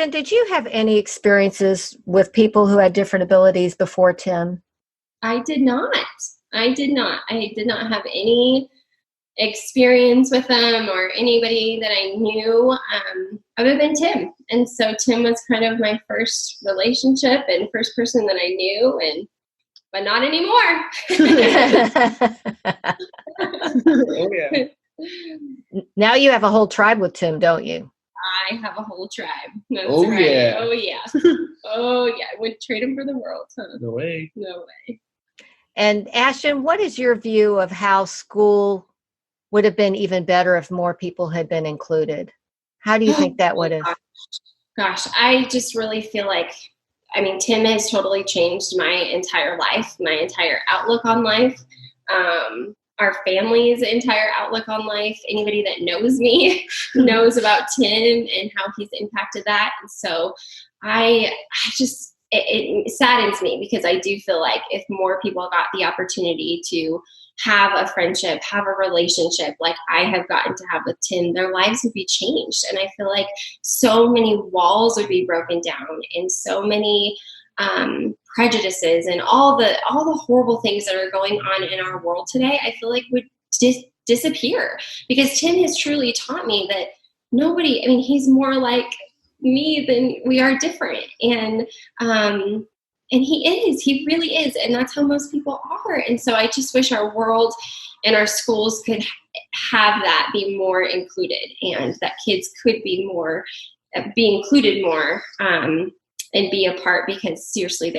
Ashten, did you have any experiences with people who had different abilities before Tim? I did not. I did not have any experience with them or anybody that I knew other than Tim. And so Tim was kind of my first relationship and first person that I knew, but not anymore. Oh, yeah. Now you have a whole tribe with Tim, don't you? I have a whole tribe. That's Oh, right. yeah. Oh, yeah. Oh, yeah. I wouldn't trade him for the world, huh? No way. No way. And Ashten, what is your view of how school would have been even better if more people had been included? How do you think that would have? Gosh, I just really feel like, Tim has totally changed my entire life, my entire outlook on life, our family's entire outlook on life. Anybody that knows me knows about Tim and how he's impacted that. And so it saddens me because I do feel like if more people got the opportunity to have a friendship, have a relationship like I have gotten to have with Tim, their lives would be changed. And I feel like so many walls would be broken down and so many prejudices and all the horrible things that are going on in our world today, I feel like would disappear, because Tim has truly taught me that he's more like me than we are different. And he really is. And that's how most people are. And so I just wish our world and our schools could have that be more included, and that kids could be included more, and be a part, because seriously,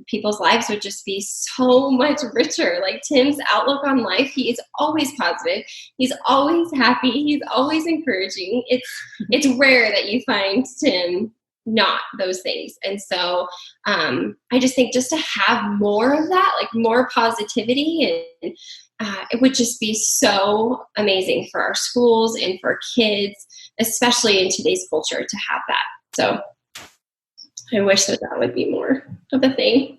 people's lives would just be so much richer. Like Tim's outlook on life, he is always positive. He's always happy. He's always encouraging. It's rare that you find Tim not those things. And so I just think just to have more of that, like more positivity, and it would just be so amazing for our schools and for kids, especially in today's culture, to have that. So I wish that would be more of a thing.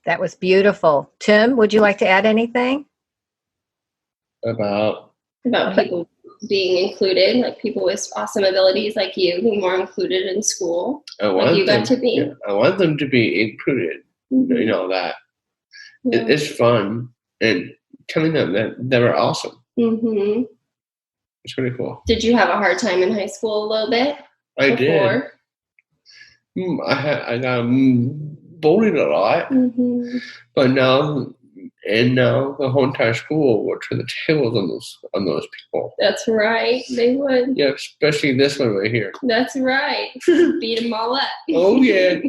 That was beautiful. Tim, would you like to add anything? About people being included, like people with awesome abilities like you being more included in school. I want them to be included. Mm-hmm. You know that. Yeah. It's fun, and telling them that they were awesome. Mm-hmm. It's really cool. Did you have a hard time in high school a little bit? I did. I got bullied a lot, mm-hmm. but now the whole entire school will turn the tables on those people. That's right, they would. Yeah, especially this one right here. That's right. Beat them all up. Oh yeah.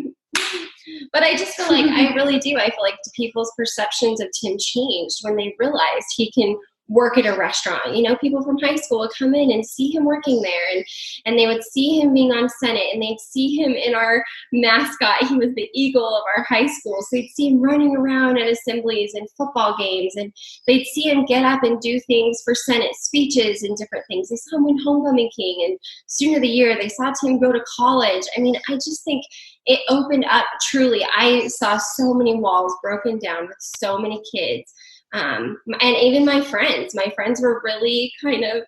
But I just feel like I really do. I feel like people's perceptions of Tim changed when they realized he can work at a restaurant. People from high school would come in and see him working there, and they would see him being on Senate, and they'd see him in our mascot. He was the eagle of our high school. So they'd see him running around at assemblies and football games, and they'd see him get up and do things for Senate speeches and different things. They saw him win Homecoming King and Student of the Year. They saw Tim go to college. I just think it opened up truly. I saw so many walls broken down with so many kids. And even my friends were really kind of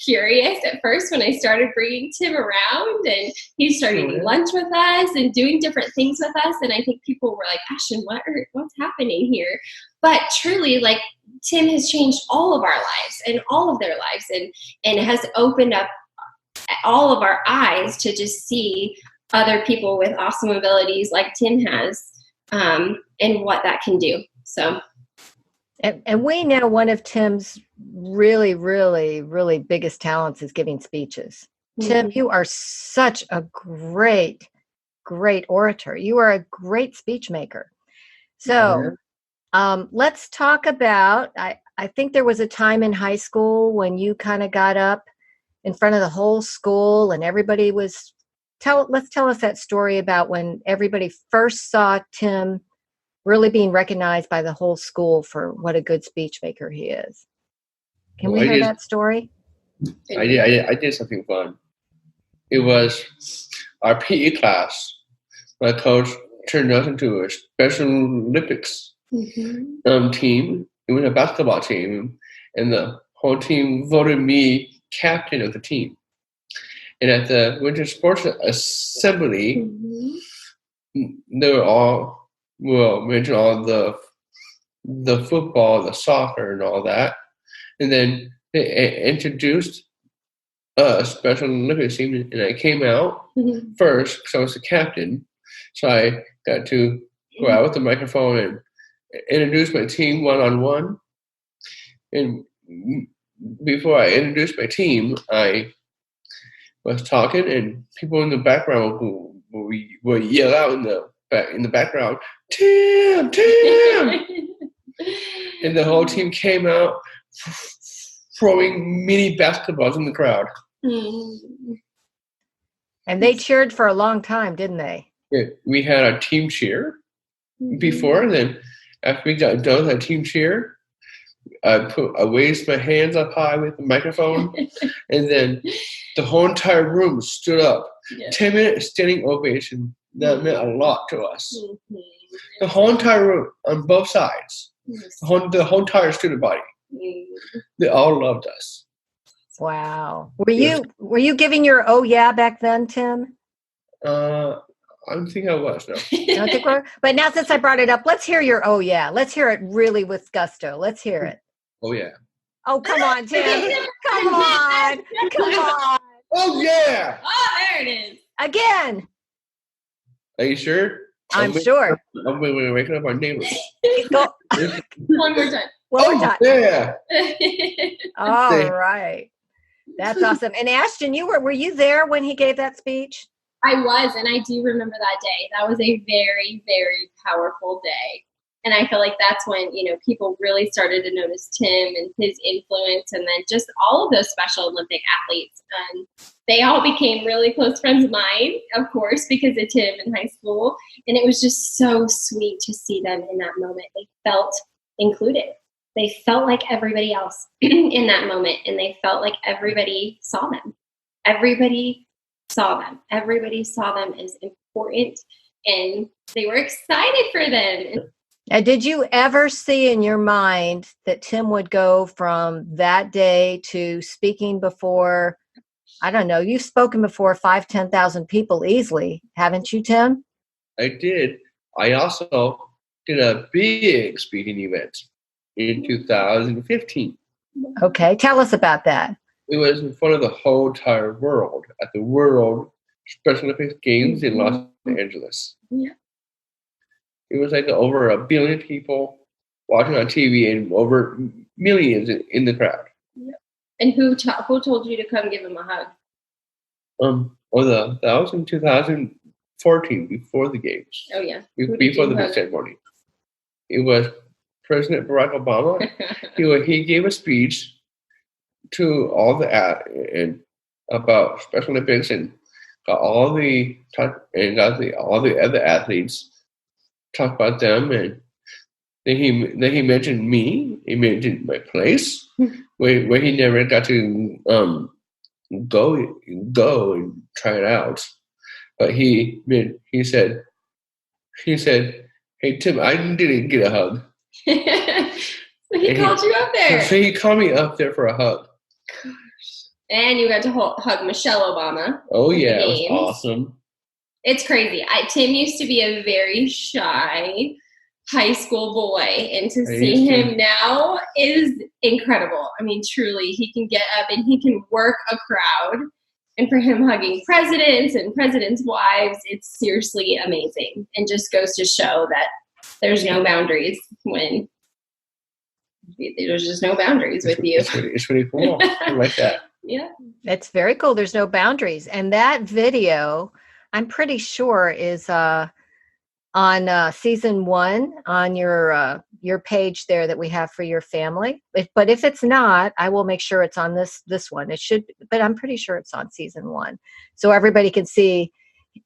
curious at first when I started bringing Tim around, and he started eating lunch with us and doing different things with us. And I think people were like, Ashten, what's happening here? But truly, like, Tim has changed all of our lives and all of their lives, and has opened up all of our eyes to just see other people with awesome abilities like Tim has, and what that can do. So. And we know one of Tim's really, really, really biggest talents is giving speeches. Mm-hmm. Tim, you are such a great, great orator. You are a great speech maker. So let's talk about, I think there was a time in high school when you kind of got up in front of the whole school and everybody let's tell us that story about when everybody first saw Tim really being recognized by the whole school for what a good speech maker he is. Can we hear that story? I did something fun. It was our PE class. My coach turned us into a Special Olympics team. It was a basketball team, and the whole team voted me captain of the team. And at the Winter Sports Assembly, they were all mention all the football, the soccer, and all that. And then they introduced a Special Olympics team, and I came out first because I was the captain. So I got to go out with the microphone and introduce my team one-on-one. And before I introduced my team, I was talking, and people in the background would yell out in the background, "Tim, Tim!" And the whole team came out throwing mini basketballs in the crowd. And they cheered for a long time, didn't they? Yeah, we had a team cheer before, and then after we got done with that team cheer, I raised my hands up high with the microphone, and then the whole entire room stood up. 10-minute standing ovation. That meant a lot to us. The whole entire room on both sides. The whole entire student body. They all loved us. Wow. Were you giving your oh yeah back then, Tim? I don't think I was, no. Don't think we're, but now since I brought it up, let's hear your oh yeah. Let's hear it really with gusto. Let's hear it. Oh yeah. Oh, come on, Tim. Come on. Come on. Oh yeah. Oh, there it is. Again. Are you sure? I'm sure. We're waking up our neighbors. Go. One more time. One more time. Yeah. All right. That's awesome. And Ashten, were you there when he gave that speech? I was, and I do remember that day. That was a very, very powerful day. And I feel like that's when, people really started to notice Tim and his influence, and then just all of those Special Olympic athletes. They all became really close friends of mine, of course, because of Tim in high school. And it was just so sweet to see them in that moment. They felt included. They felt like everybody else in that moment, and they felt like everybody saw them. Everybody saw them. Everybody saw them as important, and they were excited for them. Now, did you ever see in your mind that Tim would go from that day to speaking before, I don't know, you've spoken before 5,000, 10,000 people easily, haven't you, Tim? I did. I also did a big speaking event in 2015. Okay, tell us about that. It was in front of the whole entire world at the World Special Olympics Games in Los Angeles. Yeah. It was like over 1 billion people watching on TV and over millions in the crowd. Yeah. And who told you to come give him a hug? That was in 2014, before the games. Oh yeah. Before the big ceremony. It was President Barack Obama. He gave a speech to all about Special Olympics, and got all the other athletes, talk about them, and then he mentioned me. He mentioned my place where he never got to go and try it out, but he said, "Hey Tim, I didn't get a hug." So he called you up there. So he called me up there for a hug. And you got to hug Michelle Obama. Oh yeah, it was awesome. It's crazy. Tim used to be a very shy high school boy, and to see him now is incredible. I mean, truly, he can get up and he can work a crowd. And for him hugging presidents and presidents' wives, it's seriously amazing, and just goes to show that there's no boundaries when there's just no boundaries with you. It's really cool. I like that. Yeah. It's very cool. There's no boundaries. And that video, I'm pretty sure, is on season 1 on your page there that we have for your family. But if it's not, I will make sure it's on this one. It should, but I'm pretty sure it's on season 1. So everybody can see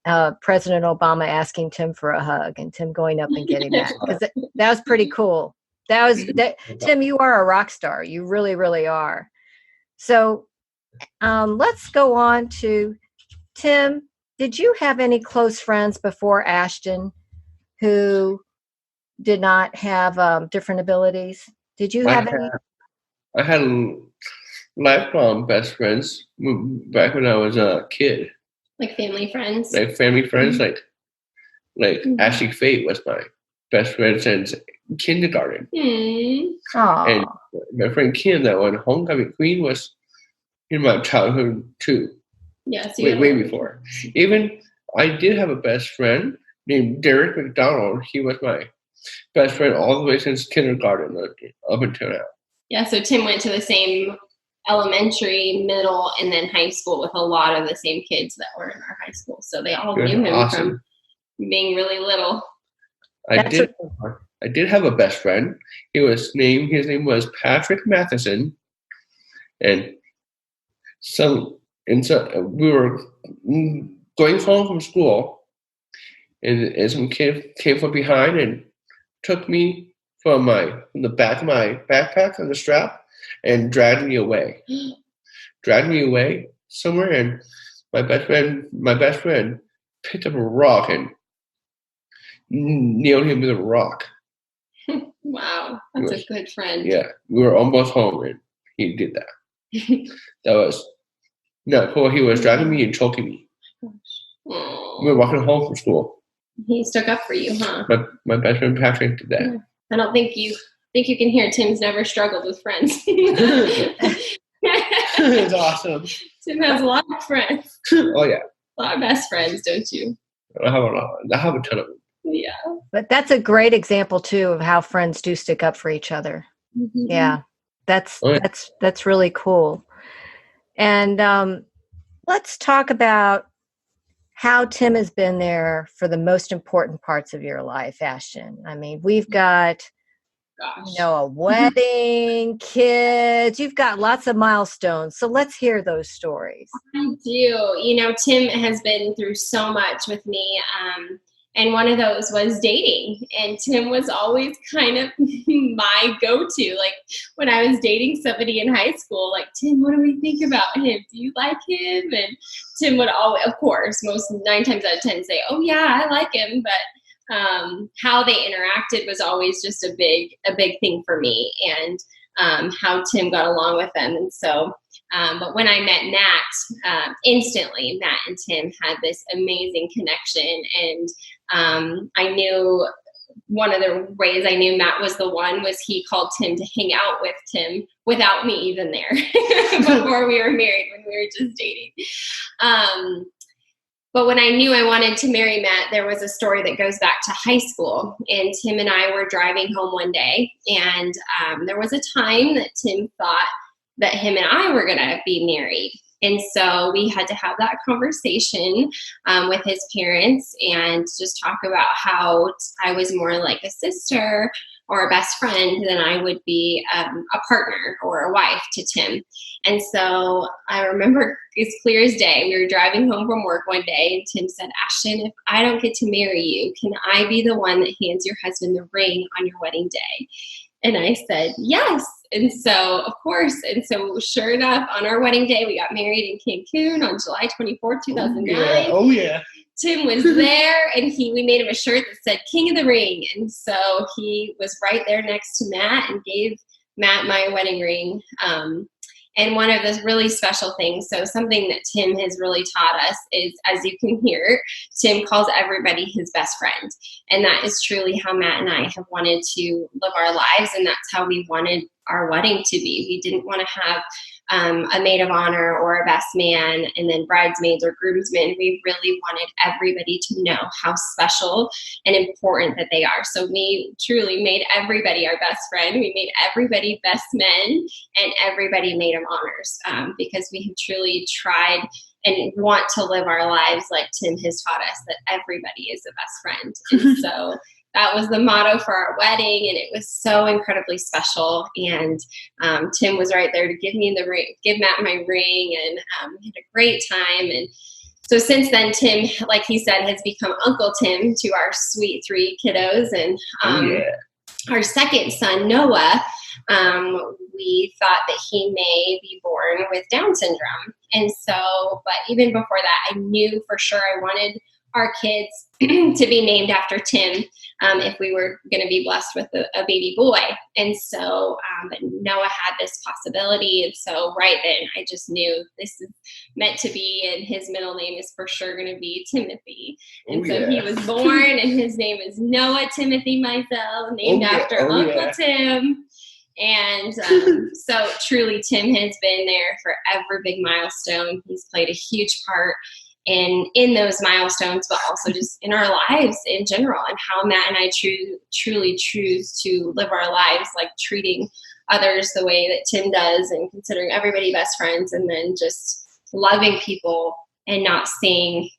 President Obama asking Tim for a hug and Tim going up and getting that. Because that was pretty cool. Tim, you are a rock star. You really, really are. So let's go on to Tim. Did you have any close friends before Ashten who did not have different abilities? Did you have any? I had lifelong best friends back when I was a kid. Like family friends. Like family friends, like Ashley Fate was my best friend since kindergarten. And my friend Kim, that one homecoming queen, was in my childhood too. Yes, way before. Even I did have a best friend named Derek McDonald. He was my best friend all the way since kindergarten up until now. Yeah, so Tim went to the same elementary, middle, and then high school with a lot of the same kids that were in our high school. So they all knew him from being really little. I did have a best friend. His name was Patrick Matheson, and so we were going home from school, and some kid came from behind and took me from the back of my backpack on the strap and dragged me away somewhere. And my best friend picked up a rock and nailed him with a rock. Wow, that's a good friend. Yeah, we were almost home and he did that. That was not cool. He was dragging me and choking me. Aww. We were walking home from school. He stuck up for you, huh? My best friend Patrick did that. Yeah. I don't think you can hear Tim's never struggled with friends. It's awesome. Tim has a lot of friends. Oh yeah, a lot of best friends, don't you? I have a ton of them. Yeah. But that's a great example too of how friends do stick up for each other. Mm-hmm. Yeah. That's really cool. And let's talk about how Tim has been there for the most important parts of your life, Ashten. I mean, we've got a wedding, kids, you've got lots of milestones. So let's hear those stories. I do. Tim has been through so much with me. And one of those was dating. And Tim was always kind of my go-to. Like when I was dating somebody in high school, like, Tim, what do we think about him? Do you like him? And Tim would always, of course, 9 times out of 10 say, oh yeah, I like him. But how they interacted was always just a big thing for me, and how Tim got along with them. And so, but when I met Matt, instantly Matt and Tim had this amazing connection. And I knew one of the ways I knew Matt was the one was he called Tim to hang out with Tim without me even there before we were married, when we were just dating. But when I knew I wanted to marry Matt, there was a story that goes back to high school. And Tim and I were driving home one day, and there was a time that Tim thought that him and I were going to be married. And so we had to have that conversation with his parents and just talk about how I was more like a sister or a best friend than I would be a partner or a wife to Tim. And so I remember as clear as day, we were driving home from work one day, and Tim said, Ashten, if I don't get to marry you, can I be the one that hands your husband the ring on your wedding day? And I said, yes. And so, of course, and so sure enough, on our wedding day, we got married in Cancun on July 24th, 2009. Oh, yeah. Tim was there, and we made him a shirt that said King of the Ring. And so he was right there next to Matt and gave Matt my wedding ring. And one of the really special things, so something that Tim has really taught us is, as you can hear, Tim calls everybody his best friend. And that is truly how Matt and I have wanted to live our lives, and that's how we wanted our wedding to be. We didn't want to have a maid of honor or a best man and then bridesmaids or groomsmen. We really wanted everybody to know how special and important that they are. So we truly made everybody our best friend. We made everybody best men, and everybody made them honors, because we have truly tried and want to live our lives like Tim has taught us, that everybody is a best friend. And so that was the motto for our wedding, and it was so incredibly special. And Tim was right there to give Matt my ring, and we had a great time. And so since then, Tim, like he said, has become Uncle Tim to our sweet 3 kiddos. And our second son, Noah, we thought that he may be born with Down syndrome. And so, but even before that, I knew for sure I wanted our kids to be named after Tim if we were going to be blessed with a baby boy. And so Noah had this possibility. And so right then I just knew this is meant to be, and his middle name is for sure going to be Timothy. And he was born, and his name is Noah Timothy Mizell, named after Uncle Tim. And so truly Tim has been there for every big milestone. He's played a huge part in those milestones, but also just in our lives in general, and how Matt and I truly choose to live our lives, like treating others the way that Tim does, and considering everybody best friends, and then just loving people and not seeing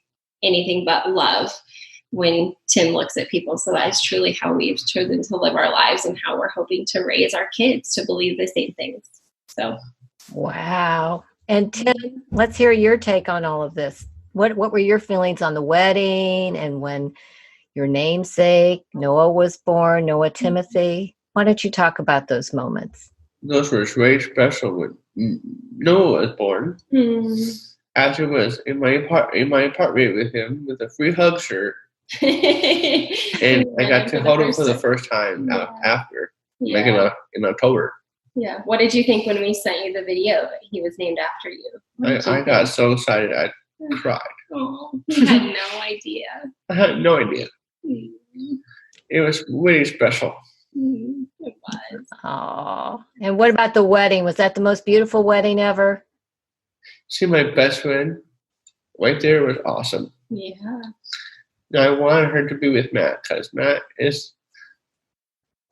anything but love when Tim looks at people. So that is truly how we've chosen to live our lives, and how we're hoping to raise our kids to believe the same things. So, wow. And Tim, let's hear your take on all of this. What were your feelings on the wedding, and when your namesake Noah was born, Noah Timothy? Why don't you talk about those moments? Those were very special when Noah was born. Afterwards, in my apartment with him with a free hug shirt, and I got to hold him for the first time after, like in October. Yeah. What did you think when we sent you the video that he was named after you? I got so excited I cried. Oh, you had no idea. I had no idea. It was really special. It was. Oh, and what about the wedding? Was that the most beautiful wedding ever? See, my best friend right there was awesome. Yeah. I wanted her to be with Matt, because Matt is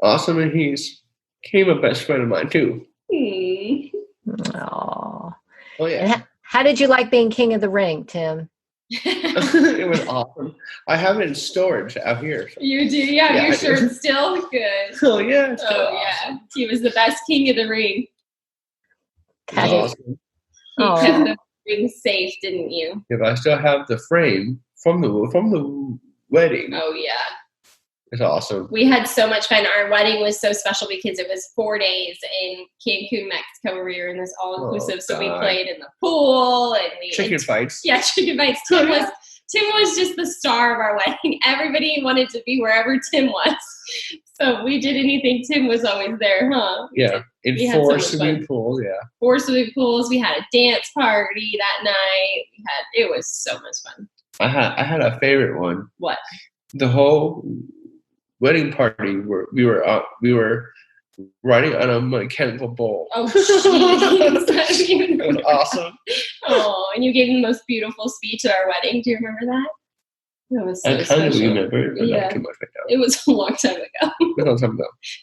awesome, and he's became a best friend of mine too. Oh. Oh yeah. How did you like being King of the Ring, Tim? It was awesome. I have it in storage out here. So. You do? Yeah, your shirt's still good. Oh yeah. Yeah. He was the best King of the Ring. That was awesome. You kept the ring safe, didn't you? Yeah, but I still have the frame from the wedding. Oh yeah. It's awesome. We had so much fun. Our wedding was so special because it was 4 days in Cancun, Mexico, where we were in this all-inclusive. So we played in the pool, and we chicken fights. Yeah, chicken fights. Tim was just the star of our wedding. Everybody wanted to be wherever Tim was. So we did anything, Tim was always there, huh? Yeah, in 4 swimming pools. Yeah, 4 swimming pools. We had a dance party that night. It was so much fun. I had a favorite one. What? The whole wedding party where we were riding on a mechanical bull. Oh, jeez. It was awesome. Oh, and you gave the most beautiful speech at our wedding. Do you remember that? That was so I kind of remember it, but yeah. not too much right now. It was a long time ago.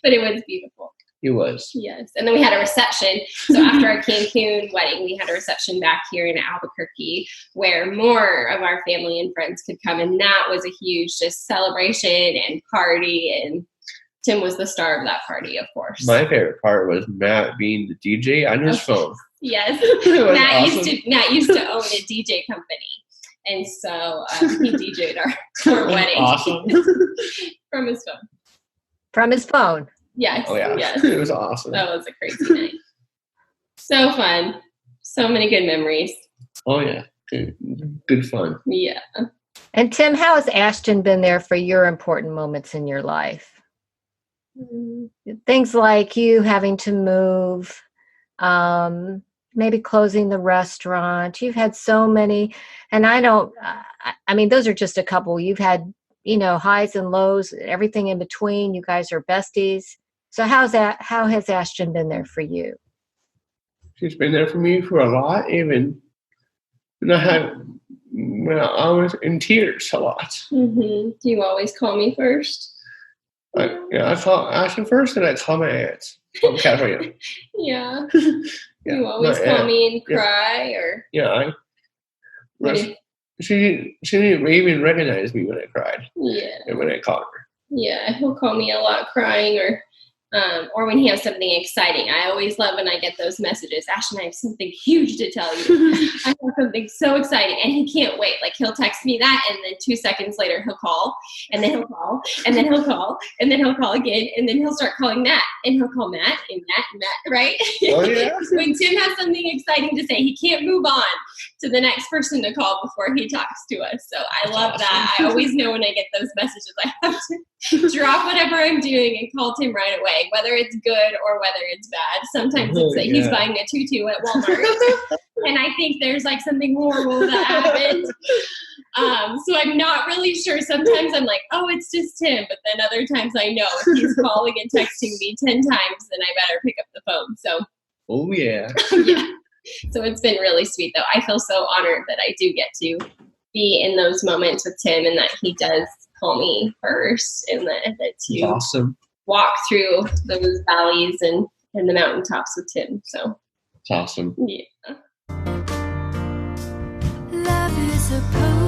But it was beautiful. It was. Yes. And then we had a reception. So after our Cancun wedding, we had a reception back here in Albuquerque where more of our family and friends could come. And that was a huge just celebration and party. And Tim was the star of that party, of course. My favorite part was Matt being the DJ on his phone. Yes. Awesome. Matt used to own a DJ company. And so he DJ'd our wedding. Awesome. From his phone. From his phone. Yes. Oh, yeah. Yes. It was awesome. That was a crazy night. So fun. So many good memories. Oh, yeah. Good fun. Yeah. And Tim, how has Ashten been there for your important moments in your life? Things like you having to move, maybe closing the restaurant. You've had so many, and I mean, those are just a couple. You've had, highs and lows, everything in between. You guys are besties. So how has Ashten been there for you? She's been there for me for a lot, even when I was in tears a lot. Mm-hmm. Do you always call me first? I call Ashten first, and I call my aunt from California. Yeah. You always call me and cry, or she didn't even recognize me when I cried. Yeah. And when I called her. Yeah, he'll call me a lot crying, or when he has something exciting. I always love when I get those messages. Ashten, I have something huge to tell you. I have something so exciting, and he can't wait. Like, he'll text me that, and then 2 seconds later he'll call, and then he'll call, and then he'll call, and then he'll call again, and then he'll start calling Matt, and he'll call Matt and Matt and Matt, right? Oh yeah. When Tim has something exciting to say, he can't move on to the next person to call before he talks to us. So I That's love that. awesome. I always know when I get those messages, I have to drop whatever I'm doing and call Tim right away, whether it's good or whether it's bad. Sometimes it's that he's buying a tutu at Walmart. And I think there's like something horrible that happened. So I'm not really sure. Sometimes I'm like, oh, it's just Tim. But then other times I know if he's calling and texting me 10 times, then I better pick up the phone. So, Oh, yeah. yeah. So it's been really sweet, though. I feel so honored that I do get to be in those moments with Tim and that he does call me first and that to Awesome. walk through those valleys and the mountaintops with Tim. So It's awesome. yeah. Love is a potion.